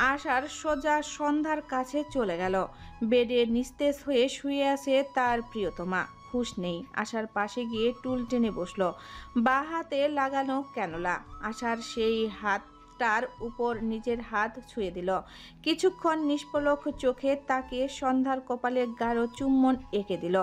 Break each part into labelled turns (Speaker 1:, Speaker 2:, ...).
Speaker 1: আশার সোজা সন্ধ্যার কাছে চলে গেল। বেডে নিস্তেজ হয়ে শুয়ে আছে তার প্রিয়তমা। হুঁশ নেই। আশার পাশে গিয়ে টুল টেনে বসলো। বাঁ হাতে লাগানো ক্যানোলা। আশার সেই হাতটার উপর নিজের হাত ছুঁয়ে দিল। কিছুক্ষণ নিষ্পলক চোখে তাকিয়ে সন্ধ্যার কপালে গাঢ় চুম্বন এঁকে দিল।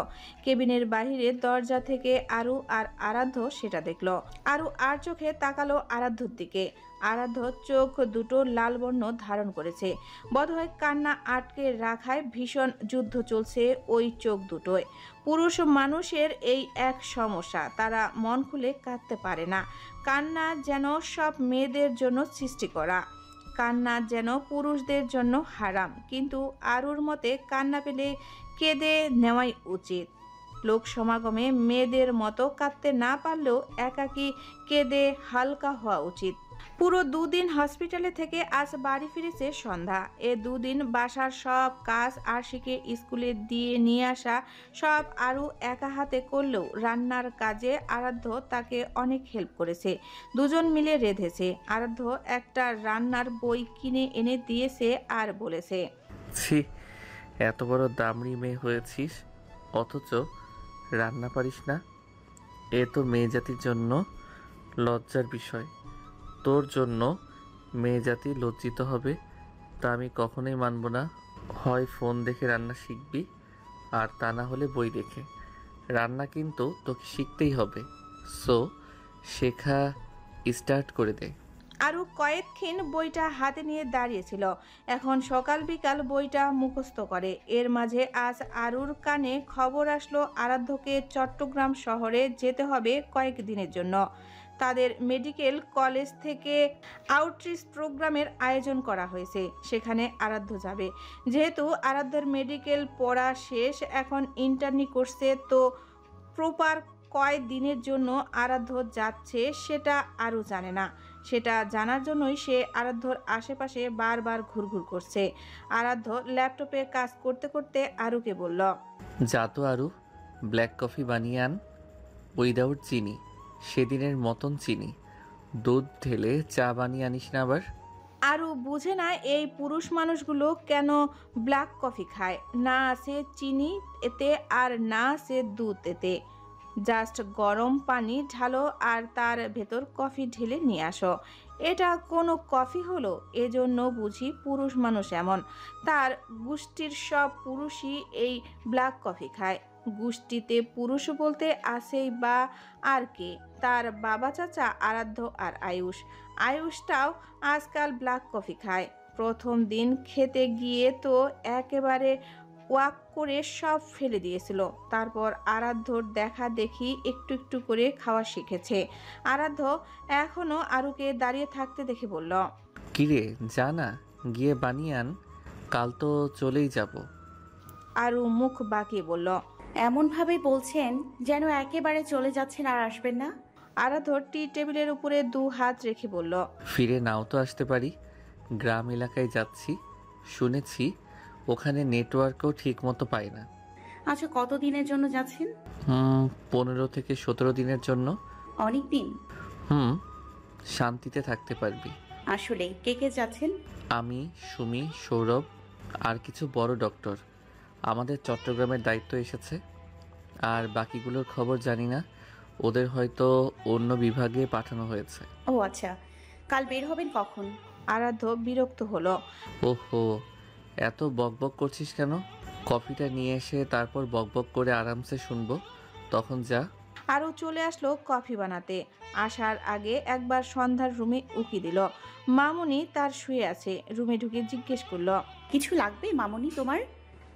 Speaker 1: কেবিনের বাহিরে দরজা থেকে আরু আর আরাধ্য সেটা দেখল। আরু আর চোখে তাকালো আরাধ্যর দিকে। আরাধ্য চোখ দুটো লাল বর্ণ ধারণ করেছে। বোধহয় কান্না আটকে রাখায় ভীষণ যুদ্ধ চলছে ওই চোখ দুটোয়। পুরুষ মানুষের এই এক সমস্যা, তারা মন খুলে কাঁদতে পারে না। কান্না যেন সব মেয়েদের জন্য সৃষ্টি করা। কান্না যেন পুরুষদের জন্য হারাম। কিন্তু আরুর মতে কান্না পেলে কেঁদে নেওয়াই উচিত। লোক সমাগমে মেয়েদের মতো কাঁদতে না পারলেও একাকী কেঁদে হালকা হওয়া উচিত। পুরো দুদিন হসপিটালে থেকে আজ বাড়ি ফিরেছে সন্ধ্যা। এ দুদিন বাসার সব কাজ আরশিকে স্কুলে দিয়ে নিয়ে আসা সব আরু একা হাতে করলেও রান্নার কাজে আরাধ্য তাকে অনেক হেল্প করেছে। দুজন মিলে রেঁধেছে। আরাধ্য একটা রান্নার বই কিনে এনে দিয়েছে আর বলেছে,
Speaker 2: ছি, এত বড় দামড়ি মেয়ে হয়েছিস অথচ রান্না পারিস না। এ তো মেয়ে জাতির জন্য লজ্জার বিষয়। তোর জন্য মেয়ে জাতি লজ্জিত হবে, তা আমি কখনোই মানব না। হয় ফোন দেখে রান্না শিখবি, আর তা না হলে বই দেখে। রান্না কিন্তু তোকে শিখতেই হবে। সো শেখা স্টার্ট করে দে।
Speaker 1: আরু কয়েকক্ষণ বইটা হাতে নিয়ে দাঁড়িয়েছিল। এখন সকাল বিকাল বইটা মুখস্থ করে। এর মাঝে আজ আরুর কানে খবর আসলো আরাধ্যকে চট্টগ্রাম শহরে যেতে হবে কয়েকদিনের জন্য। তাদের মেডিকেল কলেজ থেকে আউটরিচ প্রোগ্রামের আয়োজন করা হয়েছে। সেখানে আরাধ্য যাবে। যেহেতু আরাধ্যর মেডিকেল পড়া শেষ, এখন ইন্টার্নি করছে, তো প্রপার কয় দিনের জন্য আরাধ্য যাচ্ছে সেটা আরও জানে না। সেটা জানার জন্যই সে আরাধ্যর আশেপাশে বারবার ঘুরঘুর করছে। আরাধ্য ল্যাপটপে কাজ করতে করতে আরুকে বলল,
Speaker 2: যা তো আরু, ব্ল্যাক কফি বানিয়ে আন, উইদাউট চিনি, সেদিনের মতন চিনি। দুধ ঢেলে চা বানিয়ে আনিস না আবার।
Speaker 1: আরু বুঝে না এই পুরুষ মানুষগুলো কেন ব্ল্যাক কফি খায়। না আছে চিনি এতে আর না আছে দুধ এতে। জাস্ট গরম পানি ঢালো আর তার ভেতর কফি ঢেলে নিয়ে আসো। এটা কোনো কফি হলো? এজন্য বুঝি পুরুষ মানুষ এমন। তার গোষ্ঠীর সব পুরুষই এই ব্ল্যাক কফি খায়। গোষ্ঠীতে পুরুষ বলতে আসেই বা আর কে? তার বাবা চাচা আরাধ্য আর আয়ুষ। আয়ুষটাও আজকাল ব্ল্যাক কফি খায়। প্রথম দিন খেতে গিয়ে তো একেবারে ওয়াক করে সব ফেলে দিয়েছিল। তারপর আরাধ্যর দেখা দেখি একটু একটু করে খাওয়া শিখেছে। আরাধ্য এখনো আরুকে দাঁড়িয়ে থাকতে দেখে বলল,
Speaker 2: কিরে যা না, গিয়ে বানিয়ে আন, কাল তো চলেই যাব।
Speaker 1: আরু মুখ বাঁকিয়ে বলল,
Speaker 3: এমনভাবে বলছেন যেন একেবারে চলে যাচ্ছেন আর আসবেন না।
Speaker 1: আরাধ্য টি টেবিলের উপরে দু হাত রেখে বলল,
Speaker 2: ফিরে নাও তো আসতে পারি। গ্রাম এলাকায় যাচ্ছি, শুনেছি ওখানে নেটওয়ার্কও ঠিক মতো পায় না।
Speaker 3: আচ্ছা, কতদিনের জন্য যাচ্ছেন?
Speaker 2: 15 থেকে 17 দিনের জন্য।
Speaker 3: অনেক দিন।
Speaker 2: শান্তিতে থাকতে পারবি।
Speaker 3: আসলে কে কে যাচ্ছেন?
Speaker 2: আমি, সুমি, সৌরভ আর কিছু বড় ডক্টর। আমাদের চট্টগ্রামের দায়িত্ব এসেছে। আর বাকিগুলোর খবর জানি না, ওদের হয়তো অন্য বিভাগে পাঠানো হয়েছে।
Speaker 3: ও আচ্ছা, কাল বের হবেন কখন?
Speaker 1: আরাধ্য বিরক্ত হলো।
Speaker 2: ওহো, এত বকবক করছিস কেন? কফিটা নিয়ে এসে তারপর বকবক করে আরামসে শুনবো, তখন যা।
Speaker 1: আরও চলে আসলো কফি বানাতে। আসার আগে একবার সন্ধ্যার রুমে উকি দিল। মামুনি তার শুয়ে আছে। রুমে ঢুকে জিজ্ঞেস করলো,
Speaker 3: কিছু লাগবে মামুনি তোমার?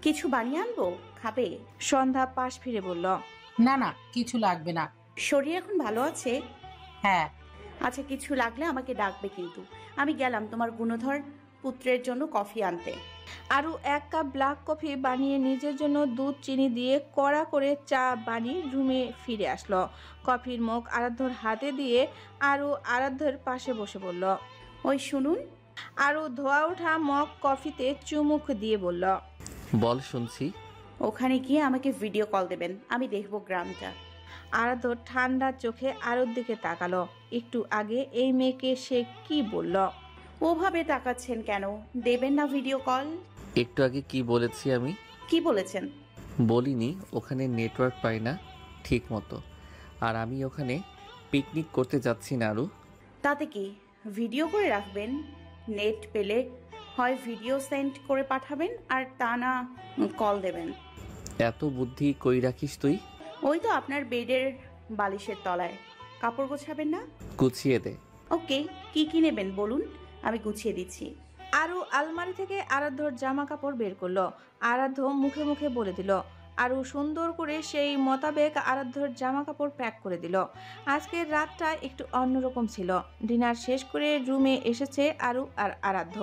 Speaker 3: কিছু বানিয়ে আনবো, খাবে?
Speaker 1: সন্ধ্যা পাশ ফিরে বলল,
Speaker 4: না না, কিছু লাগবে না।
Speaker 3: শরীর এখন ভালো আছে?
Speaker 4: হ্যাঁ।
Speaker 3: আচ্ছা, কিছু লাগলে আমাকে ডাকবে কিন্তু। আমি গেলাম তোমার গুণধর পুত্রের জন্য কফি আনতে।
Speaker 1: আরও এক কাপ ব্ল্যাক কফি বানিয়ে নিজের জন্য দুধ চিনি দিয়ে কড়া করে চা বানিয়ে রুমে ফিরে আসলো। কফির মুখ আরাধ্যর হাতে দিয়ে আরও আরাধ্যর পাশে বসে বলল,
Speaker 3: ওই শুনুন।
Speaker 1: আরও ধোয়া ওঠা মগ কফিতে চুমুক দিয়ে বলল,
Speaker 2: বল শুনছি।
Speaker 3: ওখানে গিয়ে আমাকে ভিডিও কল দেবেন, আমি দেখবো গ্রামটা।
Speaker 1: আরাধ্য ঠান্ডা চোখে আরুর দিকে তাকালো। একটু আগে এই মেয়েকে সে কি বলল?
Speaker 3: ওভাবে তাকাচ্ছেন কেন? দেবেন না ভিডিও কল?
Speaker 2: একটু আগে কি বলেছি আমি?
Speaker 3: কি বলেছেন?
Speaker 2: বলিনি ওখানে নেটওয়ার্ক পাই না ঠিক মতো, আর আমি ওখানে পিকনিক করতে যাচ্ছি না আরু।
Speaker 3: তাতে কি? ভিডিও করে রাখবেন। নেট পেলে হয় ভিডিও সেন্ড করে পাঠাবেন, আর তা না কল দেবেন।
Speaker 2: এত বুদ্ধি কই রাখিস তুই?
Speaker 3: ওই তো আপনার বেডের বালিশের তলায়। কাপড় গোছাবেন না?
Speaker 2: গুছিয়ে দে।
Speaker 3: ওকে, কি কি নেবেন বলুন, আমি গুছিয়ে দিচ্ছি।
Speaker 1: আরু আলমারি থেকে আরাধ্যর জামা কাপড় বের করলো। আরাধ্য মুখে মুখে বলে দিল। আরু সুন্দর করে সেই মোতাবেক আরাধ্যর জামা কাপড় প্যাক করে দিল। আজকের রাতটা একটু অন্যরকম ছিল। ডিনার শেষ করে রুমে এসেছে আরু আর আরাধ্য।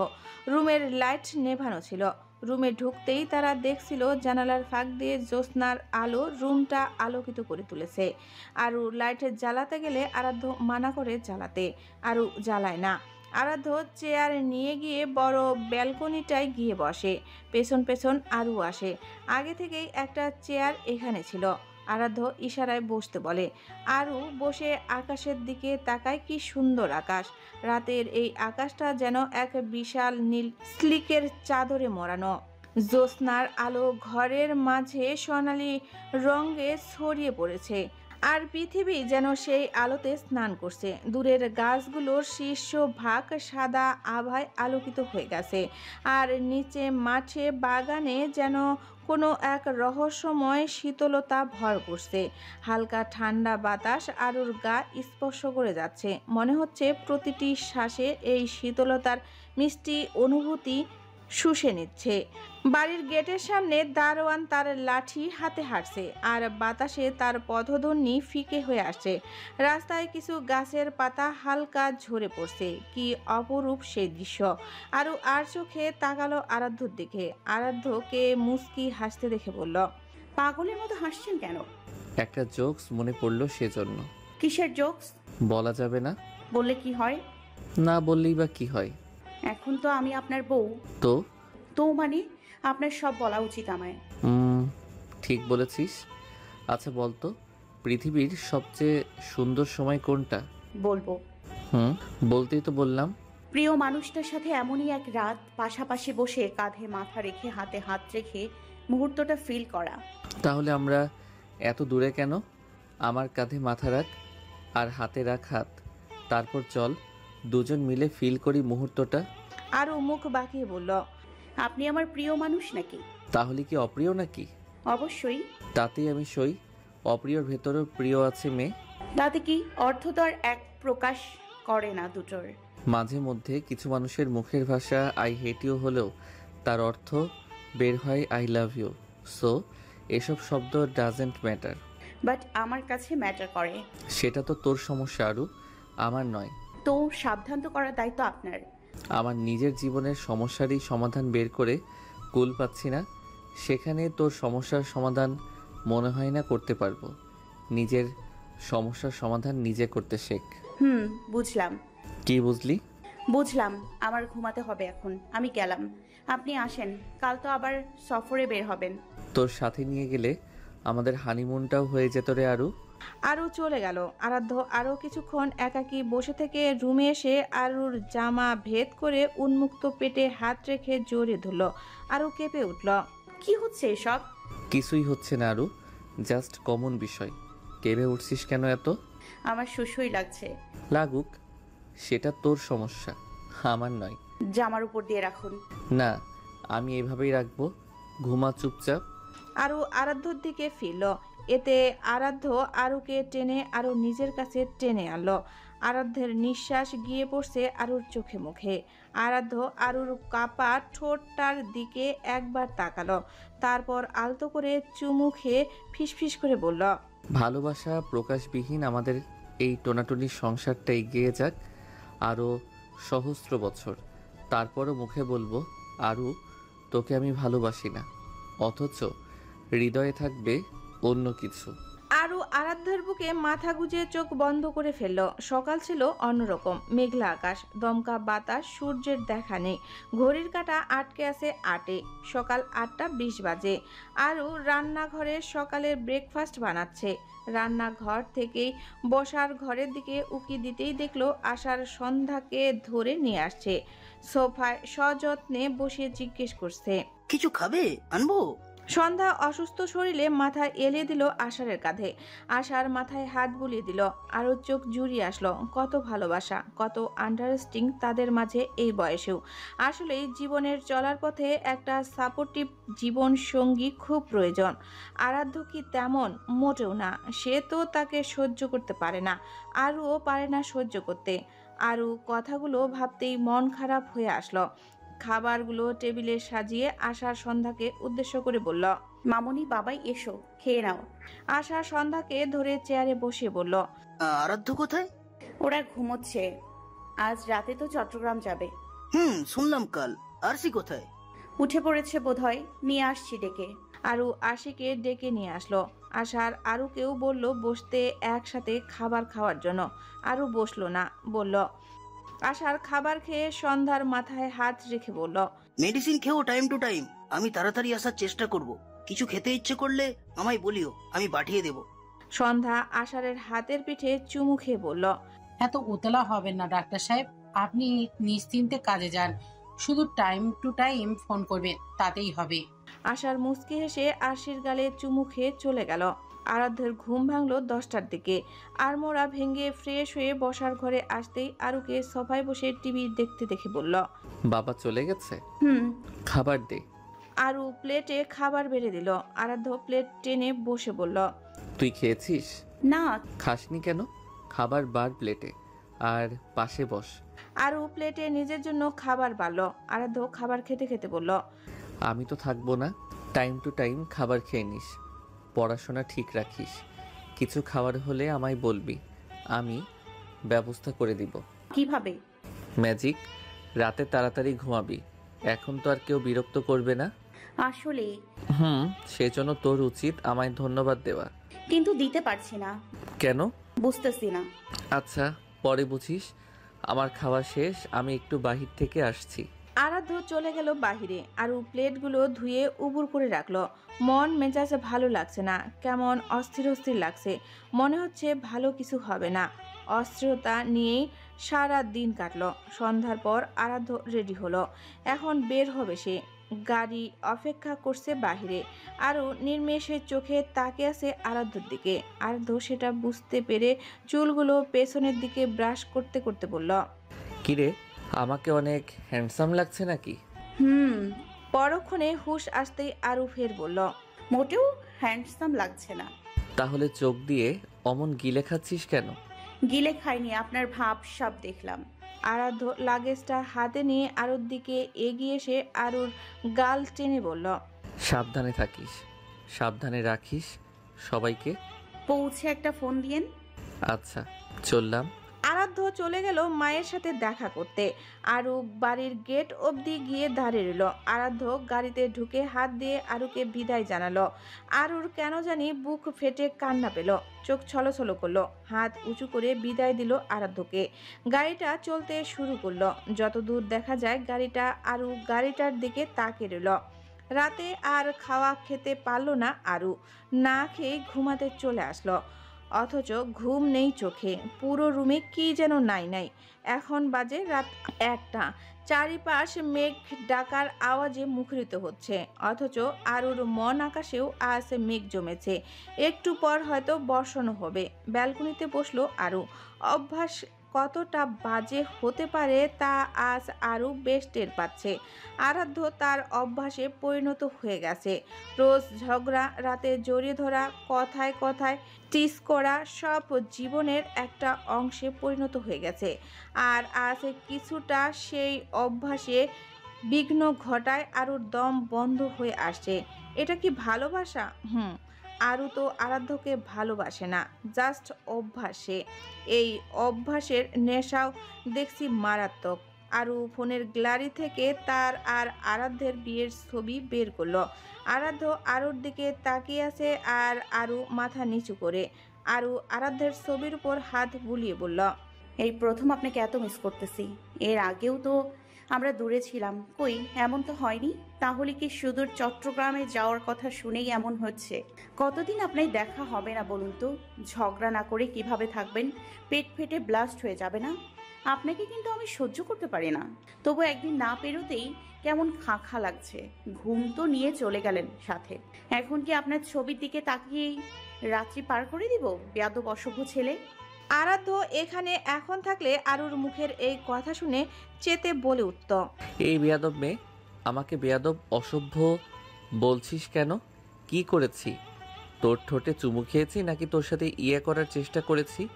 Speaker 1: রুমের লাইট নেভানো ছিল। রুমে ঢুকতেই তারা দেখছিল জানালার ফাঁক দিয়ে জ্যোৎস্নার আলো রুমটা আলোকিত করে তুলেছে। আরু লাইট জ্বালাতে গেলে আরাধ্য মানা করে জ্বালাতে। আরু জ্বালায় না। আরাধ্য চেয়ার নিয়ে গিয়ে বড় ব্যালকনিটায় গিয়ে বসে। পেছন পেছন আরু আসে। আগে থেকেই একটা চেয়ার এখানে ছিল। আরাধ্য ইশারায় বসতে বলে। আরু বসে আকাশের দিকে তাকায়। কি সুন্দর আকাশ! রাতের এই আকাশটা যেন এক বিশাল নীল স্লিকের চাদরে মোড়ানো। জ্যোৎস্নার আলো ঘরের মাঝে সোনালি রঙে ছড়িয়ে পড়েছে। আর পৃথিবী যেন সেই আলোতে স্নান করছে। দূরের গাছগুলোর শীর্ষ ভাগ সাদা আভায় আলোকিত হয়ে গেছে। আর নিচে মাঠে বাগানে যেন কোনো এক রহস্যময় শীতলতা ভর করছে। হালকা ঠান্ডা বাতাস আরুর গা স্পর্শ করে যাচ্ছে। মনে হচ্ছে প্রতিটি শ্বাসে এই শীতলতার মিষ্টি অনুভূতি শুষে নিচ্ছে। বাড়ির গেটের সামনে দারোয়ান তার লাঠি হাতে হাঁটছে, আর বাতাসে তার পদধ্বনি ফিকে হয়ে আসছে। রাস্তায় কিছু গাছের পাতা হালকা ঝরে পড়ছে। কি অপরূপ সেই দৃশ্য! আরও আর চোখে তাকালো আরাধ্যর দিকে। আরাধ্যকে মুস্কি হাসতে দেখে বলল,
Speaker 3: পাগলের মতো হাসছেন কেন?
Speaker 2: একটা জোকস মনে পড়লো সেজন্য।
Speaker 3: কিসের জোকস?
Speaker 2: বলা যাবে না।
Speaker 3: বললে কি হয়?
Speaker 2: না বললেই বা কি হয়?
Speaker 3: এখন তো আমি আপনার বউ।
Speaker 2: তো
Speaker 3: তো মানে আপনার সব বলা উচিত আমায়।
Speaker 2: ঠিক বলেছিস। আচ্ছা বলতো, পৃথিবীর সবচেয়ে সুন্দর সময় কোনটা?
Speaker 3: বলবো।
Speaker 2: বলতেই তো বললাম।
Speaker 3: প্রিয় মানুষটার সাথে এমনই এক রাত পাশাপাশি বসে কাঁধে মাথা রেখে হাতে হাত রেখে মুহূর্তটা ফিল করা।
Speaker 2: তাহলে আমরা এত দূরে কেন? আমার কাঁধে মাথা রাখ আর হাতে রাখ হাত, তারপর চল দুজন মিলে ফিল করি মুহূর্তটা।
Speaker 1: আরও মুখ বাঁকিয়ে বলল,
Speaker 3: আপনি আমার প্রিয় মানুষ নাকি?
Speaker 2: তাহলে কি অপ্রিয় নাকি?
Speaker 3: অবশ্যই।
Speaker 2: তাতেই আমি সই। অপ্রিয়র ভেতরেও প্রিয় আছে মেয়ে।
Speaker 3: তাতে কি? অর্থ তো আর এক প্রকাশ করে না দুটোর।
Speaker 2: মাঝে মধ্যে কিছু মানুষের মুখের ভাষা আই হেট ইউ হলেও তার অর্থ বের হয় আই লাভ ইউ। সো এসব শব্দ ডাজেন্ট ম্যাটার।
Speaker 3: বাট আমার কাছে ম্যাটার করে।
Speaker 2: সেটা তো তোর সমস্যা আরু, আমার নয়।
Speaker 3: তো সাবধান তো করার দায়িত্ব আপনার।
Speaker 2: আমার নিজের জীবনের সমস্যারই সমাধান বের করে কুল পাচ্ছি না, সেখানে তোর সমস্যার সমাধান মনে হয় না করতে পারবো। নিজের সমস্যার সমাধান নিজে করতে শেখ।
Speaker 3: বুঝলাম।
Speaker 2: কি বুঝলি?
Speaker 3: বুঝলাম। আমার ঘুমাতে হবে এখন, আমি গেলাম। আপনি আসেন, কাল তো আবার সফরে বের হবেন।
Speaker 2: তোর সাথে নিয়ে গেলে আমাদের হানিমুনটাও হয়ে যেত রে আরু।
Speaker 1: আরও চলে গেল। আরাধ্য আরও কিছুক্ষণ একাকী বসে থেকে রুমে এসে আরুর জামা ভেদ করে উন্মুক্ত পেটে হাত রেখে জোরে ধরল। আরও কেঁপে উঠল।
Speaker 3: কি হচ্ছে এসব?
Speaker 2: কিছুই হচ্ছে না আরু, জাস্ট কমন বিষয়। কেঁপে উঠছিস কেন এত?
Speaker 3: আমার শুশুই লাগছে।
Speaker 2: লাগুক, সেটা তোর সমস্যা, আমার নয়।
Speaker 3: জামার উপর দিয়ে রাখুন।
Speaker 2: না, আমি এভাবেই রাখবো। ঘুমা চুপচাপ।
Speaker 1: আরও আরাধ্যর দিকে ফিরল। এতে আরাধ্য আরুকে টেনে আরও নিজের কাছে টেনে আনলো। আরাধ্যের নিঃশ্বাস গিয়ে পড়ছে আরুর চোখে মুখে। আরাধ্য আরুর কাপা ঠোঁটটার দিকে একবার তাকালো, তারপর আলতো করে চুমু খেয়ে ফিসফিস করে বলল,
Speaker 2: ভালোবাসা প্রকাশবিহীন আমাদের এই টোনাটুনির সংসারটা এগিয়ে যাক আরও সহস্র বছর। তারপরও মুখে বলবো আরু তোকে আমি ভালোবাসি না, অথচ হৃদয়ে থাকবে অন্য কিছু।
Speaker 1: আরও আরাধ্যের বুকে মাথা গুজে চোখ বন্ধ করে ফেলল। সকাল ছিল অন্যরকম। মেঘলা আকাশ, দমকা বাতাস, সূর্যের দেখা নেই। ঘড়ির কাঁটা আটকে আছে 8-এ। সকাল 8:20 বাজে। আরও রান্নাঘরে সকালের ব্রেকফাস্ট বানাচ্ছে। রান্নাঘর থেকেই বসার ঘরের দিকে উকি দিতেই দেখলো আশার সন্ধ্যাকে ধরে নিয়ে আসছে। সোফায় সযত্নে বসিয়ে জিজ্ঞেস করছে।
Speaker 5: কিছু খাবে? আনবো?
Speaker 1: সন্ধ্যা অসুস্থ শরীরে মাথা এলিয়ে দিল আশারের কাঁধে। আশার মাথায় হাত বুলিয়ে দিল। আরও চোখ জুড়িয়ে আসলো। কত ভালোবাসা, কত আন্ডারস্ট্যান্ডিং তাদের মাঝে এই বয়সেও। আসলেই জীবনের চলার পথে একটা সাপোর্টিভ জীবন সঙ্গী খুব প্রয়োজন। আরাধ্য কি তেমন? মোটেও না। সে তো তাকে সহ্য করতে পারে না, আরও পারে না সহ্য করতে। আরও কথাগুলো ভাবতেই মন খারাপ হয়ে আসলো। খাবারগুলো টেবিলে সাজিয়ে আশার সন্ধ্যাকে উদ্দেশ্য করে বলল।
Speaker 3: মামুনি, বাবাই এসো, খেয়ে নাও।
Speaker 1: আশা সন্ধ্যাকে ধরে চেয়ারে বসিয়ে বলল।
Speaker 5: আরাধ্য কোথায়?
Speaker 3: ওরা ঘুমোচ্ছে। আজ রাতে তো চট্টগ্রাম যাবে।
Speaker 5: শুনলাম কাল। আরসি কোথায়?
Speaker 3: উঠে পড়েছে বোধহয়, নিয়ে আসছি ডেকে।
Speaker 1: আরু আশিকে ডেকে নিয়ে আসলো। আশার আরুকেও বলল বসতে একসাথে খাবার খাওয়ার জন্য। আরু বসলো না, বলল। আশার খাবার খেয়ে সন্ধ্যার মাথায় হাত রেখে বলল।
Speaker 5: মেডিসিন খেও টাইম টু টাইম। আমি তাড়াতাড়ি আসার চেষ্টা করব। কিছু খেতে ইচ্ছে করলে আমায় বলিও, আমি পাঠিয়ে দেব।
Speaker 1: সন্ধ্যা আশারের হাতের পিঠে চুমু খেয়ে বলল।
Speaker 4: এত উতলা হবেন না ডাক্তার সাহেব, আপনি নিশ্চিন্তে কাজে যান, শুধু টাইম টু টাইম ফোন করবেন, তাতেই হবে।
Speaker 1: আশার মুচকি হেসে আরশির গালে চুমু খেয়ে চলে গেল। আরাধ্যের ঘুম ভাঙল 10টার দিকে। আড়মোড়া ভেঙে ফ্রেশ হয়ে বসার ঘরে আসতেই আরুকে সোফায় বসে টিভি দেখতে দেখে বলল।
Speaker 2: বাবা চলে গেছে,
Speaker 3: হুম।
Speaker 2: খাবার দে।
Speaker 1: আরু প্লেটে খাবার বেড়ে দিল। আরাধ্য প্লেট টেনে বসে বলল।
Speaker 2: তুই খেয়েছিস?
Speaker 3: না।
Speaker 2: খাসনি কেন? খাবার বার প্লেটে, আর পাশে বস।
Speaker 1: আরু প্লেটে নিজের জন্য খাবার বাড়ল। আরাধ্য খাবার খেতে খেতে বলল।
Speaker 2: আমি তো থাকবো না, টাইম টু টাইম খাবার খেয়ে নিস, পড়াশোনা ঠিক রাখিস। কিছু খাবার হলে আমায় বলবি, আমি ব্যবস্থা করে দিব।
Speaker 3: কিভাবে?
Speaker 2: ম্যাজিক। রাতে তাড়াতাড়ি ঘুমাবি, এখন তো আর কেউ বিরক্ত করবে না।
Speaker 3: আসলে
Speaker 2: সেজন্য তোর উচিত আমায় ধন্যবাদ দেওয়া।
Speaker 3: কিন্তু দিতে পারছি না।
Speaker 2: কেন?
Speaker 3: বুঝতেছি না।
Speaker 2: আচ্ছা, পরে বুঝিস। আমার খাওয়া শেষ, আমি একটু বাহির থেকে আসছি।
Speaker 1: আরাধ্য চলে গেল বাহিরে। আরু প্লেটগুলো ধুয়ে উবুর করে রাখলো। মন মেজাজ ভালো লাগছে না, কেমন অস্থির অস্থির লাগছে। মনে হচ্ছে ভালো কিছু হবে না। অস্থিরতা নিয়েই সারা দিন কাটলো। সন্ধ্যার পর আরাধ্য রেডি হলো। এখন বের হবে সে। গাড়ি অপেক্ষা করছে বাহিরে। আরও নির্মেষের চোখে তাকে আছে আরাধ্যর দিকে। আরাধ্য সেটা বুঝতে পেরে চুলগুলো পেছনের দিকে ব্রাশ করতে করতে বলল।
Speaker 2: কিরে, আমাকে অনেক হ্যান্ডসাম লাগছে নাকি?
Speaker 1: পরক্ষণে হুশ আসতেই আরু ফের বলল।
Speaker 3: মোটেও হ্যান্ডসাম লাগছে না।
Speaker 2: তাহলে চোখ দিয়ে অমন গিলে খাচ্ছিস কেন?
Speaker 3: গিলে খাইনি, আপনার ভাব সাব দেখলাম।
Speaker 1: আরাধ্য লাগেজটা হাতে নিয়ে আরুর দিকে এগিয়ে এসে আরুর গাল টেনে বলল।
Speaker 2: সাবধানে থাকিস, সাবধানে রাখিস সবাইকে।
Speaker 3: পৌঁছে একটা ফোন দিয়েন।
Speaker 2: আচ্ছা, চললাম।
Speaker 1: আরাধ্য চলে গেল মায়ের সাথে দেখা করতে। আরু বাড়ির গেট অবধি গিয়ে দাঁড়িয়ে রইল। আরাধ্য গাড়িতে ঢুকে হাত দিয়ে আরুকে বিদায় জানালো। আরুর কেন জানি বুক ফেটে কান্না পেল, চোখ ছলছল করলো। হাত উঁচু করে বিদায় দিল আরাধ্যকে। গাড়িটা চলতে শুরু করলো। যত দূর দেখা যায় গাড়িটা, আরু গাড়িটার দিকে তাকিয়ে রইল। রাতে আর খাওয়া খেতে পারলো না আরু। না খেয়ে ঘুমাতে চলে আসলো। অথচ ঘুম নেই চোখে। পুরো রুমে কি যেন নাই নাই। এখন বাজে রাত 1টা। চারিপাশ মেঘ ডাকার আওয়াজে মুখরিত হচ্ছে। অথচ আরুর মন আকাশেও আজ মেঘ জমেছে। একটু পর হয়তো বর্ষণও হবে। ব্যালকনিতে বসলো আরু। অভ্যাস কতটা বাজে হতে পারে তা আজ আরও বেশ টের পাচ্ছে। আরাধ্য তার অভ্যাসে পরিণত হয়ে গেছে। রোজ ঝগড়া, রাতে জড়িয়ে ধরা, কথায় কথায় টিস করা, সব জীবনের একটা অংশে পরিণত হয়ে গেছে। আর আজ কিছুটা সেই অভ্যাসে বিঘ্ন ঘটায় আরুর দম বন্ধ হয়ে আসছে। এটা কি ভালোবাসা? আরু তো আরাধ্যকে ভালোবাসে না, জাস্ট অভ্যাসে। এই অভ্যাসের নেশাও দেখছি মারাত্মক। আরু ফোনের গ্যালারি থেকে তার আর আরাধ্যের বিয়ের ছবি বের করলো। আরাধ্য আরুর দিকে তাকিয়ে আছে আর আরু মাথা নিচু করে। আরু আরাধ্যের ছবির উপর হাত বুলিয়ে বলল।
Speaker 3: এই প্রথম আপনাকে এত মিস করতেছি। এর আগেও তো আমরা দূরে ছিলাম, কই এমন তো হয়নি। তাহলে কি সুদূর চট্টগ্রামে যাওয়ার কথা শুনেই এমন হচ্ছে? কতদিন আপনার দেখা হবে না বলুন তো? ঝগড়া না করে কিভাবে থাকবেন? পেট ফেটে ব্লাস্ট হয়ে যাবে না? আপনাকে কিন্তু আমি সহ্য করতে পারি না। তবু একদিন না পেরোতেই কেমন খাঁ লাগছে। ঘুম তো নিয়ে চলে গেলেন সাথে। এখন কি আপনার ছবির দিকে তাকিয়েই রাত্রি পার করে দিব? বেয়াদব অসভ্য ছেলে।
Speaker 1: আরাধ্য এখানে এখন থাকলে আরুর মুখের এই কথা শুনে চেতে বলে উঠত।
Speaker 2: এই বেয়াদব মেয়ে, আমাকে বেয়াদব অসভ্য বলছিস কেন? কি করেছি? তোর ঠোঁটে চুমু খেয়েছি নাকি তোর সাথে ইয়ে করার চেষ্টা করেছি?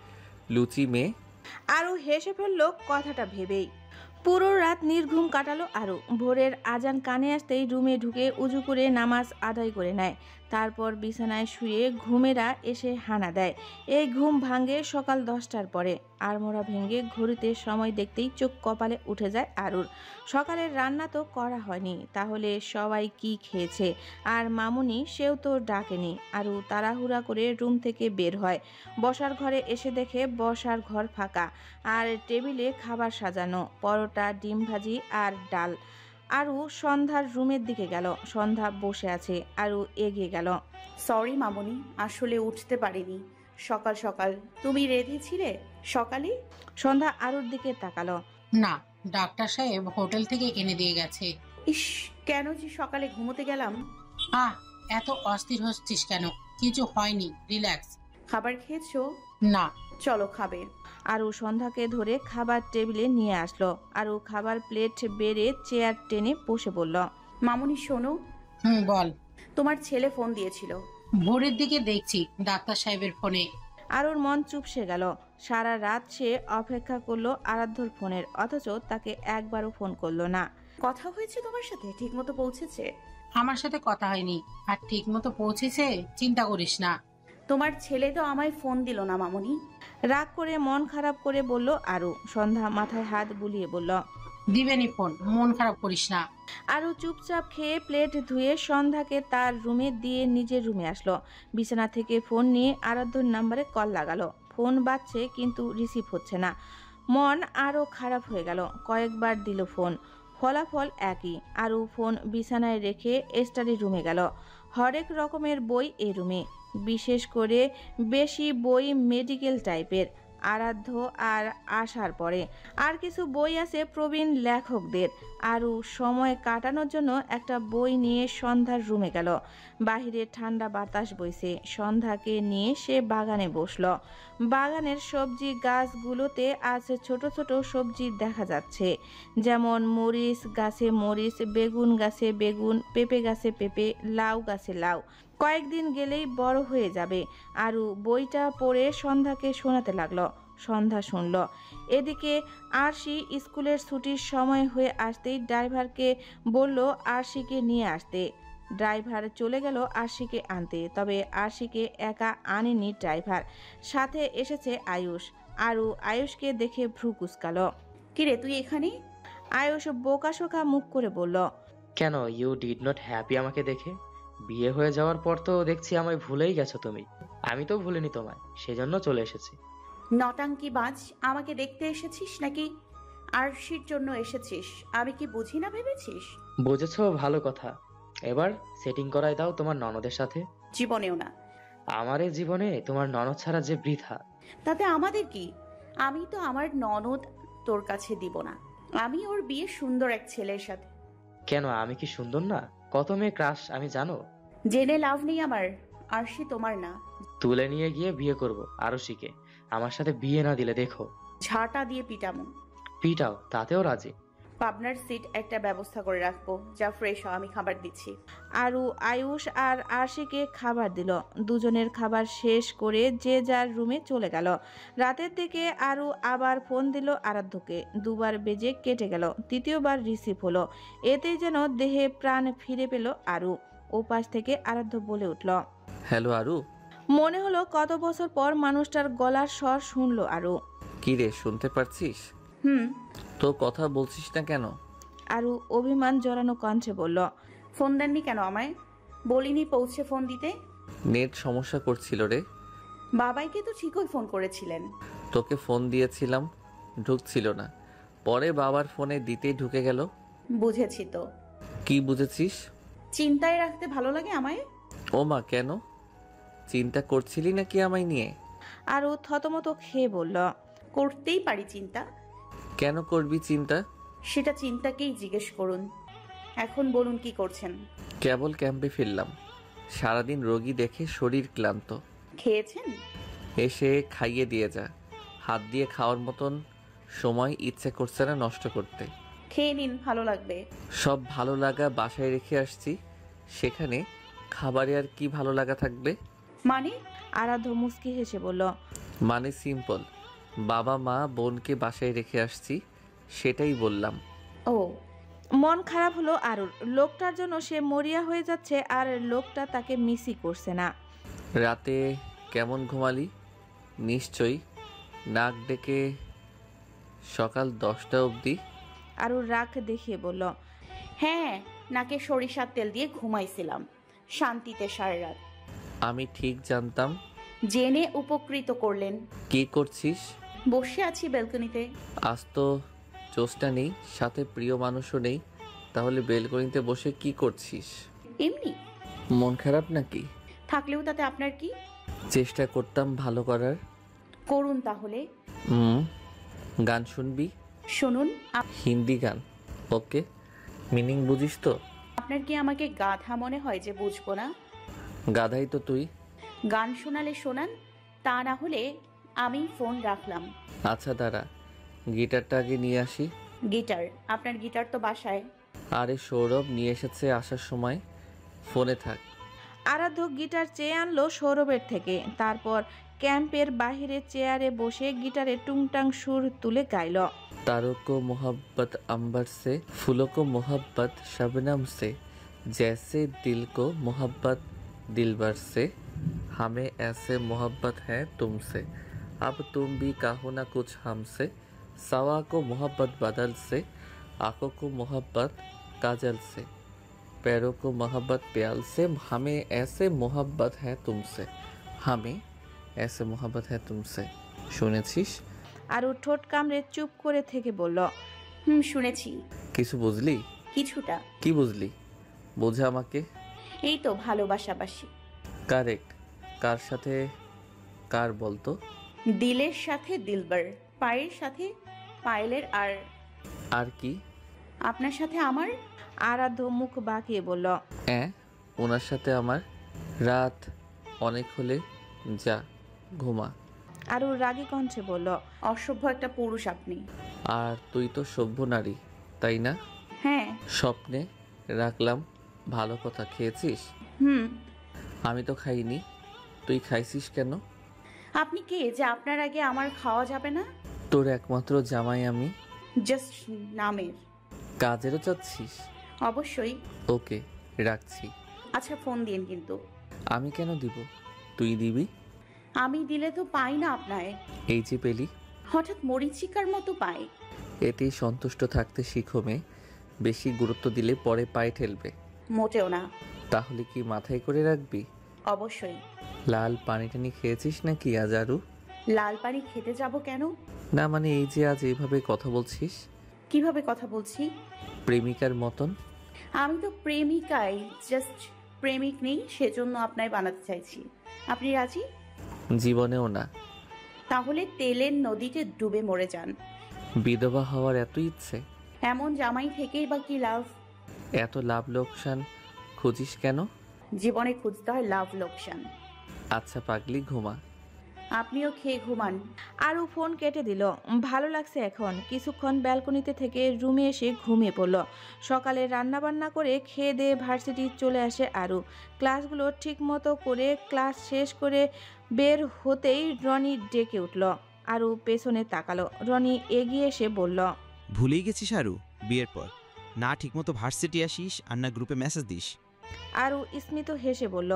Speaker 2: লুচি মেয়ে।
Speaker 1: আরু হেসে ফেলল কথাটা ভেবেই। পুরো রাত নির্ঘুম কাটালো আরু। ভোরের আজান কানে আসতেই রুমে ঢুকে উজু করে নামাজ আদায় করে নেয়। তারপর বিছানায় শুয়ে ঘুমেরা এসে হানা দেয়। এই ঘুম ভাঙে সকাল 10টার পরে। আড়মোড়া ভেঙে ঘড়িতে সময় দেখতেই চোখ কপালে উঠে যায় আরুর। সকালের রান্না তো করা হয়নি, তাহলে সবাই কি খেয়েছে? আর মামুনি, সেও তো ডাকেনি। আরু তাড়াহুড়া করে রুম থেকে বের হয়। বসার ঘরে এসে দেখে বসার ঘর ফাঁকা, আর টেবিলে খাবার সাজানো, পরোটা, ডিম ভাজি আর ডাল। আরু সন্ধ্যার রুমের দিকে গেল। সন্ধ্যা বসে আছে। আরু এগিয়ে গেল।
Speaker 3: সরি মামুনি, আসলে উঠতে পারিনি সকাল সকাল। তুমি রেঁধেছিলে সকালে?
Speaker 1: সন্ধ্যা আরুর দিকে তাকালো।
Speaker 4: না, ডাক্তার সাহেব হোটেল থেকে এনে দিয়ে গেছে।
Speaker 3: ইস, কেন যে সকালে ঘুমোতে গেলাম।
Speaker 4: আহ, এত অস্থির হচ্ছিস কেন? কিছু হয়নি, রিল্যাক্স।
Speaker 3: খাবার খেয়েছো?
Speaker 4: না।
Speaker 3: চলো খাবে।
Speaker 1: আরু সন্ধ্যাকে ধরে খাবার টেবিলে নিয়ে আসলো। আরু খাবার প্লেট বেড়ে চেয়ার টেনে বসে বলল।
Speaker 3: মামুনি শোনো,
Speaker 4: বল।
Speaker 3: তোমার ছেলে ফোন দিয়েছিল।
Speaker 4: ভোরের দিকে দেখছি ডাক্তার সাহেবের ফোনে।
Speaker 1: আরুর মন চুপসে গেল। সারা রাত সে অপেক্ষা করলো আরাধ্যর ফোনের, অথচ তাকে একবারও ফোন করলো না।
Speaker 3: কথা হয়েছে তোমার সাথে? ঠিক মতো পৌঁছেছে?
Speaker 4: আমার সাথে কথা হয়নি, আর ঠিক মতো পৌঁছেছে চিন্তা করিস না।
Speaker 3: তোমার ছেলে তো আমায় ফোন দিল না মামুনি।
Speaker 1: রাগ করে মন খারাপ করে বলল আরু। সন্ধ্যা মাথায় হাত বুলিয়ে বলল,
Speaker 4: দিবেনি ফোন, মন খারাপ করিস না।
Speaker 1: আরু চুপচাপ খেয়ে প্লেট ধুয়ে সন্ধ্যাকে তার রুমে দিয়ে নিজের রুমে আসলো। বিছানা থেকে ফোন নিয়ে আরাধ্যর নাম্বারে কল লাগালো। ফোন বাজছে কিন্তু রিসিভ হচ্ছে না। মন আরও খারাপ হয়ে গেল। কয়েকবার দিল ফোন, ফলাফল একই। আরু ফোন বিছানায় রেখে স্টাডি রুমে গেল। হরেক রকমের বই এ রুমে, বিশেষ করে বেশি বই মেডিকেল টাইপের। আরাধ্য আর আসার পরে আর কিছু বই আছে প্রবীণ লেখকদের। আরও সময় কাটানোর জন্য একটা বই নিয়ে সন্ধ্যার রুমে গেল। বাহিরে ঠান্ডা বাতাস বইছে। সন্ধ্যাকে নিয়ে সে বাগানে বসলো। বাগানের সবজি গাছগুলোতে আজ ছোট ছোট সবজি দেখা যাচ্ছে, যেমন মরিচ গাছে মরিচ, বেগুন গাছে বেগুন, পেঁপে গাছে পেঁপে, লাউ গাছে লাউ। কয়েকদিন গেলেই বড় হয়ে যাবে। আরু বইটা পড়ে সন্ধ্যাকে শোনাতে লাগলো। সন্ধ্যা শুনল। এদিকে আরশি স্কুলের ছুটির সময় হয়ে আসতেই ড্রাইভারকে বলল আরশিকে নিয়ে আসতে। ড্রাইভার চলে গেল আরশিকে আনতে। তবে আরশিকে একা আনেনি ড্রাইভার, সাথে এসেছে আয়ুষ। আরু আয়ুষকে দেখে ভ্রু কুঁচকালো।
Speaker 3: কিরে তুই এখানে?
Speaker 1: আয়ুষ বোকাশোকা মুখ করে বলল,
Speaker 6: কেন, ইউ ডিড নট হ্যাপি আমাকে দেখে? বিয়ে হয়ে যাওয়ার পর তো দেখছি আমায় ভুলেই গেছো তুমি। আমি তো ভুলিনি তোমায়, সেজন্য চলে এসেছি।
Speaker 3: নটাঙ্কি বাজ, আমাকে দেখতে এসেছিস নাকি আরশির জন্য এসেছিস? আমি কি বুঝি না ভেবেছিস?
Speaker 6: বুঝেছো, ভালো কথা। এবার সেটিং করাই দাও তোমার ননদের সাথে।
Speaker 3: জীবনেও না।
Speaker 6: আমার এই জীবনে তোমার ননদ ছাড়া যে বৃথা।
Speaker 3: তাতে আমাদের কি? আমি তো আমার ননদ তোর কাছে দিব না। আমি ওর বিয়ে সুন্দর এক ছেলের সাথে।
Speaker 6: কেন, আমি কি সুন্দর না? কত মেয়ে ক্রাশ আমি জানো।
Speaker 3: জেনে লাভ নেই আমার। আরশি তোমার না।
Speaker 6: তুলে নিয়ে গিয়ে বিয়ে করব আরশিকে। আমার সাথে বিয়ে না দিলে দেখো
Speaker 3: ঝাঁটা দিয়ে পিটামো।
Speaker 6: পিটাও, তাতেও রাজি।
Speaker 3: পাবনার সিট একটা ব্যবস্থা করে রাখবো। যা ফ্রেশ হ, আমি খাবার দিচ্ছি।
Speaker 1: আরু আয়ুষ আর আরশিকে খাবার দিল। দুজনের খাবার শেষ করে যে যার রুমে চলে গেল। রাতের দিকে আরু আবার ফোন দিল আরাধ্যকে। দুবার বেজে কেটে গেল, তৃতীয়বার রিসিভ হলো। এতেই যেন দেহে প্রাণ ফিরে পেল আরু। ওপাশ থেকে আরাধ্য বলে উঠল,
Speaker 2: হ্যালো আরু।
Speaker 1: মনে হলো কত বছর পর মানুষটার গলার স্বর শুনলো আরু।
Speaker 2: কি রে, শুনতে পারছিস? তো কথা বলছিস না কেন?
Speaker 1: আরু অভিমান জড়ানো কণ্ঠে বলল,
Speaker 3: ফোন দেননি কেন আমায়? বলিনি পৌঁছে ফোন দিতে?
Speaker 2: নেট সমস্যা করছিল রে।
Speaker 3: বাবাইকে তো ঠিকই ফোন করেছিলেন।
Speaker 2: তোকে ফোন দিয়েছিলাম, ঢুকছিল না। পরে বাবার ফোনে দিতেই ঢুকে গেল।
Speaker 3: বুঝেছি তো।
Speaker 2: কি বুঝেছিস?
Speaker 3: চিন্তায় রাখতে ভালো লাগে আমায়।
Speaker 2: ও মা, কেন? চিন্তা করছিলি নাকি আমায় নিয়ে?
Speaker 1: আরু থতমত খেয়ে বলল,
Speaker 3: করতেই পারি চিন্তা।
Speaker 2: কেন করবি চিন্তা?
Speaker 3: সেটা চিন্তাকেই জিজ্ঞেস করুন। এখন বলুন কি করছেন?
Speaker 2: কেবল ক্যাম্পে ফিরলাম, সারাদিন রোগী দেখে শরীর ক্লান্ত।
Speaker 3: খেয়েছেন?
Speaker 2: এসে খাইয়ে দিয়ে যা। হাত দিয়ে খাওয়ার মতন সময় ইচ্ছে করছে না নষ্ট করতে।
Speaker 3: খেয়ে নিন, ভালো লাগবে।
Speaker 2: সব ভালো লাগা বাসায় রেখে আসছি, সেখানে খাবারে আর কি ভালো লাগা থাকবে?
Speaker 3: মানে?
Speaker 1: আরাধ্য মুচকি হেসে বলল,
Speaker 2: মানে সিম্পল, বাবা মা বোনকে বাসায় রেখে আসছি, সেটাই বললাম।
Speaker 3: ও,
Speaker 1: মন খারাপ হলো আরুর। লোকটার জন্য সে মরিয়া হয়ে যাচ্ছে আর লোকটা তাকে মিসই করছে না।
Speaker 2: রাতে কেমন ঘুমালি? নিশ্চয়ই নাক ডেকে সকাল 10টা অবধি।
Speaker 1: আরুর রাগ দেখিয়ে বলল,
Speaker 3: হ্যাঁ, নাকে সরিষার তেল দিয়ে ঘুমাইছিলাম শান্তিতে সারা রাত।
Speaker 2: আমি ঠিক জানতাম।
Speaker 3: জেনে উপকৃত করলেন।
Speaker 2: কি করছিস?
Speaker 3: বসে আছি ব্যালকনিতে।
Speaker 2: আজ তো চোস্টা নেই, সাথে প্রিয় মানুষও নেই, তাহলে বেলকনিতে বসে কি করছিস?
Speaker 3: এমনি।
Speaker 2: মন খারাপ নাকি?
Speaker 3: থাকলেও তাতে আপনার কি?
Speaker 2: চেষ্টা করতাম ভালো করার।
Speaker 3: করুন তাহলে।
Speaker 2: গান শুনবি?
Speaker 3: শুনুন।
Speaker 2: হিন্দি গান? ওকে। মিনিং বুঝিস তো?
Speaker 3: আপনার কি আমাকে গাধা মনে হয় যে বুঝবো না?
Speaker 2: গাধাই তো তুই।
Speaker 3: গান শোনালে শোনান, তা না হলে আমি ফোন রাখলাম।
Speaker 2: আচ্ছা দাঁড়া, গিটারটা আগে নিয়ে আসি।
Speaker 3: গিটার? আপনার গিটার তো বাসায়।
Speaker 2: আরে সৌরভ নিয়ে এসেছে আসার সময়, ফোনে থাক।
Speaker 1: আরাধ্য গিটার চেয়ে আনলো সৌরভের থেকে। তারপর ক্যাম্পের বাহিরে চেয়ারে বসে গিটারে টুংটাং সুর তুলে গাইল।
Speaker 2: तारों को मोहब्बत अंबर से, फूलों को मोहब्बत शबनम से, जैसे दिल को मोहब्बत दिलबर से, हमें ऐसे मोहब्बत है तुमसे, अब तुम भी कहो ना कुछ हमसे, सवा को मोहब्बत बदल से, आंखों को मोहब्बत काजल से, पैरों को मोहब्बत प्याल से, हमें ऐसे मोहब्बत है तुमसे, हमें ऐसे मोहब्बत है तुमसे। শুনেছিস?
Speaker 1: আরু ঠোঁট কামড়ে চুপ করে থেকে বলল,
Speaker 3: শুনেছি।
Speaker 2: কিছু বুঝলি?
Speaker 3: কিছুটা।
Speaker 2: কি বুঝলি? বোঝা আমাকে।
Speaker 3: এই তো ভালোবাসাবাসি।
Speaker 2: কারেক্ট। কার সাথে? কার বলতো?
Speaker 3: দিলের সাথে দিলবার, পায়ের সাথে পায়েলের, আর
Speaker 2: আর কি?
Speaker 3: আপনার সাথে আমার।
Speaker 1: আরাধ্য মুখ বাঁকিয়ে বলল,
Speaker 2: ওনার সাথে আমার। রাত অনেক হলে যা ঘুমা।
Speaker 1: আরু রাগী কণ্ঠে বলল,
Speaker 3: অসভ্য একটা পুরুষ আপনি।
Speaker 2: আর তুই তো সভ্য নারী, তাই না?
Speaker 3: হ্যাঁ।
Speaker 2: স্বপ্নে রাখলাম ভালো কথা। খেয়েছিস? আমি তো খাইনি। তুই খাইছিস কেন?
Speaker 3: আপনি কে যে আপনার আগে আমার খাওয়া যাবে না?
Speaker 2: তোর একমাত্র জামাই আমি।
Speaker 3: জাস্ট নামের।
Speaker 2: কাজেরও চাচ্ছিস?
Speaker 3: অবশ্যই।
Speaker 2: ওকে, রাখছি।
Speaker 3: আচ্ছা ফোন দিন কিন্তু।
Speaker 2: আমি কেন দিব? তুই দিবি।
Speaker 3: আমি দিলে তো পাই না আপনায়।
Speaker 2: এই যে পেলি।
Speaker 3: হঠাৎ মরিচিকার মতো পাই।
Speaker 2: এতেই সন্তুষ্ট থাকতে শিখো মেয়ে। বেশি গুরুত্ব দিলে পরে পায়ে ঠেলবে।
Speaker 3: মোটেও না।
Speaker 2: তাহলে কি মাথায় করে রাখবি?
Speaker 3: অবশ্যই।
Speaker 2: লাল পানি টানি খেয়েছিস নাকি আজ আরু?
Speaker 3: লাল পানি খেতে যাব কেন?
Speaker 2: না মানে এই যে আজ এইভাবে কথা বলছিস।
Speaker 3: কিভাবে কথা বলছি?
Speaker 2: প্রেমিকার মতন।
Speaker 3: আমি তো প্রেমিকাই, জাস্ট প্রেমিক নেই, সেজন্য আপনায় বানাতে চাইছি। আপনি রাজি?
Speaker 2: জীবনেও না।
Speaker 3: তাহলে তেলের নদীতে ডুবে মরে যান।
Speaker 2: বিধবা হওয়ার এত ইচ্ছে?
Speaker 3: এমন জামাই থেকেই বা কি লাভ?
Speaker 2: এত লাভ লোকসান খুঁজিস কেন?
Speaker 3: জীবনে খুঁজতে হয় লাভ লোকসান।
Speaker 2: আচ্ছা পাগলি, ঘুমা।
Speaker 3: আপনিও খেয়ে ঘুমান।
Speaker 1: আরু ফোন কেটে দিল। ভালো লাগছে এখন। কিছুক্ষণ ব্যালকনিতে থেকে রুমে এসে ঘুমিয়ে পড়ল। সকালে রান্নাবান্না করে খেয়ে দিয়ে ভার্সিটি চলে আসে আরু। ক্লাসগুলো ঠিক মতো করে ক্লাস শেষ করে বের হতেই রনি ডেকে উঠল। আরু পেছনে তাকালো। রনি এগিয়ে এসে বলল,
Speaker 7: ভুলেই গেছিস আরু? বিয়ের পর না ঠিকমতো ভার্সিটি আসিস আর না গ্রুপে মেসেজ দিস।
Speaker 1: আরু স্মিত হেসে বলল,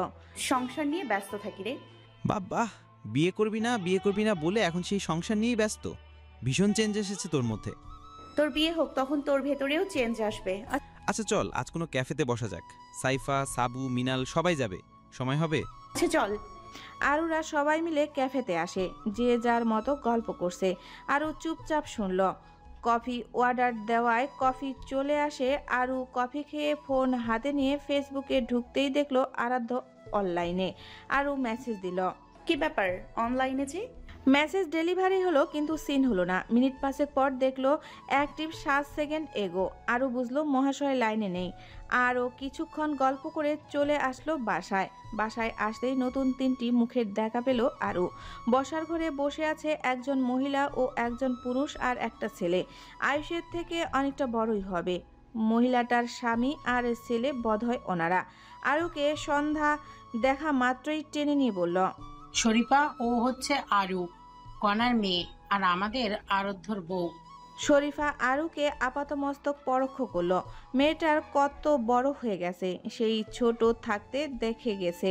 Speaker 3: সংসার নিয়ে ব্যস্ত থাকি রে।
Speaker 7: বাবা, বিয়ে করবি না বলে এখন সেই সংসার নিয়েই ব্যস্ত। ভীষণ চেঞ্জ এসেছে তোর মধ্যে।
Speaker 3: তোর বিয়ে হোক, তখন তোর ভেতরেও চেঞ্জ আসবে।
Speaker 7: আচ্ছা চল আজ কোনো ক্যাফেতে বসা যাক। সাইফা, সাবু, মিনাল সবাই যাবে। সময় হবে?
Speaker 3: আচ্ছা চল।
Speaker 1: আরুরা সবাই মিলে ক্যাফেতে আসে। যে যার মতো গল্প করছে। আরু চুপচাপ শুনল। কফি অর্ডার দেওয়ায় কফি চলে আসে। আরু কফি খেয়ে ফোন হাতে নিয়ে ফেসবুকে ঢুকতেই দেখলো আরাধ্য অনলাইনে। আরু মেসেজ দিল,
Speaker 3: কি ব্যাপার অনলাইনে যে?
Speaker 1: মেসেজ ডেলিভারি হলো কিন্তু সিন হলো না। মিনিট 5 পর দেখলো অ্যাক্টিভ 7 সেকেন্ড এগো। আরও বুঝলো মহাশয় লাইনে নেই। আরও কিছুক্ষণ গল্প করে চলে আসলো বাসায় আসতেই নতুন 3টি মুখের দেখা পেল আরও। বসার ঘরে বসে আছে একজন মহিলা ও একজন পুরুষ আর একটা ছেলে। আয়ুষের থেকে অনেকটা বড়ই হবে। মহিলাটার স্বামী আর ছেলে বোধহয় ওনারা। আরুকে সন্ধ্যা দেখা মাত্রই টেনে নিয়ে বলল,
Speaker 4: শরীফা, ও হচ্ছে আরু, কনার মেয়ে, আর আমাদের আরাধ্যর বউ।
Speaker 1: শরীফা আরুকে আপাতমস্তক পরোক্ষ করল। মেয়েটার কত বড় হয়ে গেছে, সেই ছোট থাকতে দেখে গেছে।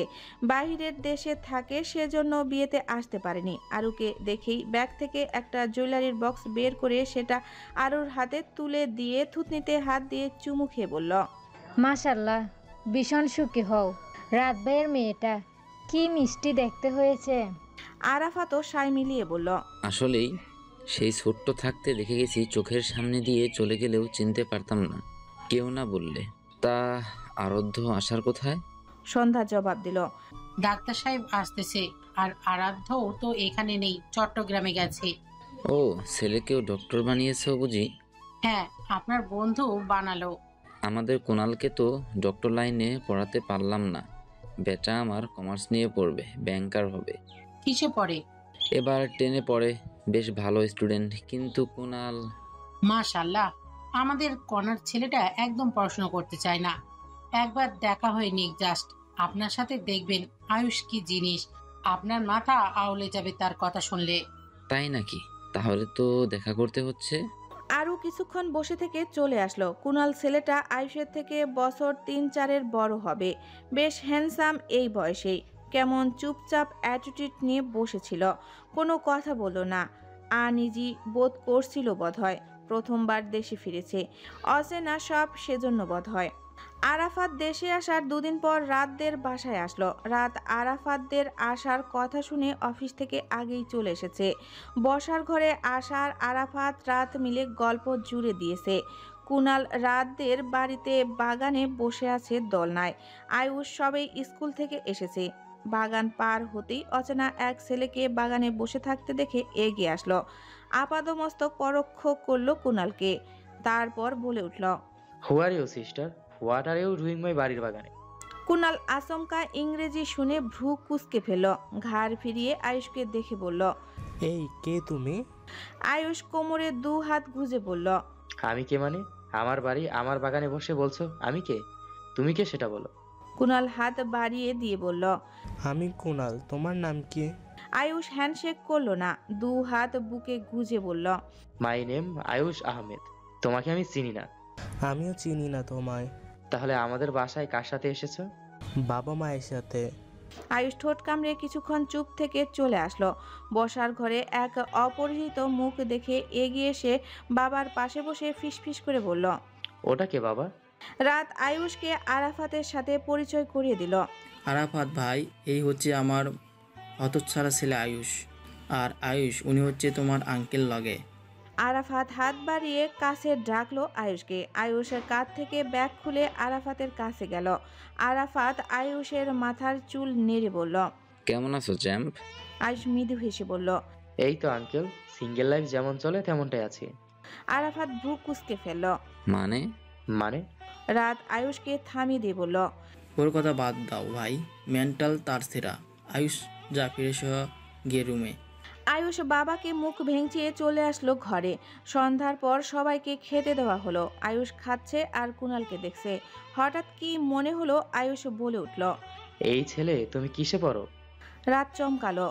Speaker 1: বাহিরের দেশে থাকে, সেজন্য বিয়েতে আসতে পারেনি। আরুকে দেখেই ব্যাগ থেকে একটা জুয়েলারির বক্স বের করে সেটা আরুর হাতে তুলে দিয়ে থুতনিতে হাত দিয়ে চুমু খেয়ে বলল,
Speaker 8: মাশাল্লাহ, ভীষণ সুখী হও। রাত ভাইয়ের মেয়েটা কি মিষ্টি দেখতে হয়েছে।
Speaker 1: আরাফাতও সায় মিলিয়ে বলল,
Speaker 9: আসলেই সেই ছোট্ট থাকতে দেখে গেছি, চোখের সামনে দিয়ে চলে গেলেও চিনতে পারতাম না কেউ না বললে। তা আরাধ্য আসার কোথায়?
Speaker 1: সন্ধ্যা জবাব দিল,
Speaker 4: ডাক্তার সাহেব আসতেছে, আর আরাধ্যও তো এখানে নেই, চট্টগ্রামে গেছে।
Speaker 9: ও, ছেলেকেও ডক্টর বানিয়েছে বুঝি?
Speaker 4: হ্যাঁ, আপনার বন্ধু বানালো।
Speaker 9: আমাদের কুণালকে তো ডক্টর লাইনে পড়াতে পারলাম না। বেটা আমার কমার্স নিয়ে পড়বে, ব্যাংকার হবে।
Speaker 4: কিসে পড়ে?
Speaker 9: এবার 10-এ পড়ে, বেশ ভালো স্টুডেন্ট। কিন্তু কুণাল,
Speaker 4: মাশাল্লাহ, আমাদের কনার ছেলেটা একদম পড়াশোনা করতে চায় না। একবার দেখা হয়ে নিক জাস্ট, আপনার সাথে দেখবেন আয়ুষ কি জিনিস। আপনার মাথা আউলে যাবে তার কথা শুনলে।
Speaker 9: তাই নাকি? তাহলে তো দেখা করতে হচ্ছে।
Speaker 1: আরও কিছুক্ষণ বসে থেকে চলে আসলো। কুনাল ছেলেটা আয়ুষের থেকে বছর 3-4-এর বড় হবে। বেশ হ্যান্ডসাম এই বয়সেই। কেমন চুপচাপ অ্যাটিটিউড নিয়ে বসেছিল, কোনো কথা বলল না। আনইজি বোধ করছিল বোধহয়। প্রথমবার দেশে ফিরেছে, অচেনা সব, সেজন্য বোধহয়। আরাফাত দেশে আসার 2 দিন পর রাতদের বাসায় আসলো। রাত আরাফাতদের আসার কথা শুনে অফিস থেকে আগেই চলে এসেছে। বসার ঘরে আসার আরাফাত রাত মিলে গল্প জুড়ে দিয়েছে। কুনাল রাতদের বাড়িতে বাগানে বসে আছে দোলনায়। আয়ুষ সবেই স্কুল থেকে এসেছে। বাগান পার হতেই অচেনা এক ছেলেকে বাগানে বসে থাকতে দেখে এগিয়ে আসলো। আপাদমস্তক পরোক্ষ করলো কুনালকে, তারপর বলে উঠল,
Speaker 6: who are you sister, what are you doing my বাড়ির বাগানে?
Speaker 1: কুনাল আচমকা ইংরেজি শুনে ভ্রু কুঁচকে ফেলল। ঘাড় ফিরিয়ে আয়ুষকে দেখে বলল,
Speaker 10: এই কে তুমি?
Speaker 1: আয়ুষ কোমরে 2 হাত গুজে বলল,
Speaker 6: আমি কে মানে? আমার বাড়ি, আমার বাগানে বসে বলছো আমি কে? তুমি কে সেটা বলো।
Speaker 1: কুনাল হাত বাড়িয়ে দিয়ে বলল,
Speaker 10: আমি কুনাল, তোমার নাম কি?
Speaker 1: আয়ুষ হ্যান্ডশেক করলো না, 2 হাত বুকে গুজে বলল,
Speaker 6: মাই নেম আয়ুষ আহমেদ। তোমাকে আমি চিনি না।
Speaker 10: আমিও চিনি না তোমায়।
Speaker 6: তাহলে আমাদের বাসায় কার সাথে এসেছো?
Speaker 10: বাবা মায়ের সাথে।
Speaker 1: আয়ুষ ঠোঁট কামড়ে কিছুক্ষণ চুপ থেকে চলে আসলো। বসার ঘরে এক অপরিচিত মুখ দেখে এগিয়ে এসে বাবার পাশে বসে ফিসফিস করে বলল,
Speaker 6: ওটা কে বাবা?
Speaker 1: রাত আয়ুষকে আরাফাতের সাথে পরিচয় করিয়ে দিল।
Speaker 11: আরাফাত ভাই, এই হচ্ছে আমার হতচ্ছাড়া ছেলে আয়ুষ। আর আয়ুষ, উনি হচ্ছে তোমার আঙ্কেল লগে।
Speaker 1: আরাফাত হাত বাড়িয়ে কাছে ডাকলো আয়ুষকে। আয়ুষের কাঁধ থেকে ব্যাগ খুলে আরাফাতের কাছে গেল। আরাফাত আয়ুষের মাথার চুল নেড়ে বলল,
Speaker 9: কেমন আছো চ্যাম্প?
Speaker 1: আয়ুষ মৃদু হেসে বলল,
Speaker 6: এই তো আঙ্কেল, সিঙ্গেল লাইফ যেমন চলে তেমনটাই আছি।
Speaker 1: আরাফাত ভ্রু কুঁচকে ফেলল।
Speaker 9: মানে?
Speaker 6: মানে?
Speaker 1: রাত আয়ুষকে থামিয়ে দিয়ে বলল,
Speaker 11: ওর কথা বাদ দাও ভাই, মেন্টাল তার সেরা। আয়ুষ, যা ফিরে গিয়ে রুমে।
Speaker 1: আয়ুষ বাবাকে মুখ ভেঙচিয়ে চলে আসলো ঘরে। সন্ধ্যার পর সবাইকে খেতে দেওয়া হলো। আয়ুষ খাচ্ছে আর কুনালকে দেখছে। হঠাৎ কি মনে হলো, আয়ুষ বলে উঠল,
Speaker 6: এই ছেলে, তুমি কিসে পড়ো?
Speaker 1: রাত চমকালো।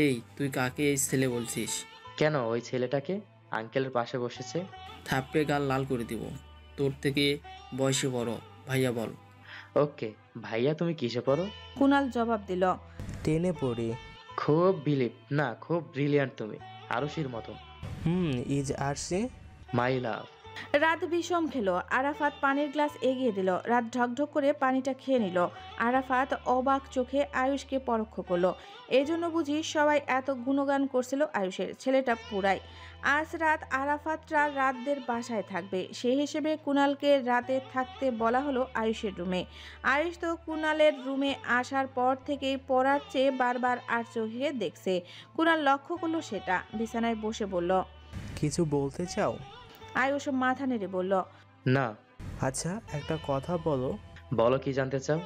Speaker 11: এই, তুই কাকে এই ছেলে বলছিস?
Speaker 6: কেন, ওই ছেলেটাকে আঙ্কেলের পাশে বসেছে।
Speaker 11: থাপড়ে গাল লাল করে দিব। তোর থেকে বয়সে বড়, ভাইয়া বল।
Speaker 6: ওকে ভাইয়া, তুমি কিসে পড়ো?
Speaker 1: কুনাল জবাব দিল,
Speaker 10: 10-এ পড়ি।
Speaker 6: খুব বিলিভ না, খুব ব্রিলিয়ান্ট তুমি, আরুষির মতো।
Speaker 10: ইজ আরসি?
Speaker 6: My love.
Speaker 1: রাত বিষম খেলো। আরাফাত পানির গ্লাস এগিয়ে দিল। রাত ঢকঢক করে পানিটা খেয়ে নিল। আরাফাত অবাক চোখে আয়ুষকে পরোক্ষ করলো। এই জন্য বুঝি সবাই এত গুণগান করছিল আয়ুষের। ছেলেটা পুরাই। আজ রাত আরাফাতরা রাতদের বাসায় থাকবে, সেই হিসেবে কুণালকে রাতে থাকতে বলা হলো আয়ুষের রুমে। আয়ুষ তো কুণালের রুমে আসার পর থেকেই পড়ার চেয়ে বারবার আর চোখে দেখছে। কুণাল লক্ষ্য করলো সেটা। বিছানায় বসে বলল,
Speaker 10: কিছু বলতে চাও?
Speaker 1: আয়ুষ মাথা নেড়ে বলল,
Speaker 6: না।
Speaker 10: আচ্ছা একটা কথা বলো।
Speaker 6: বলো কি জানতে চাও?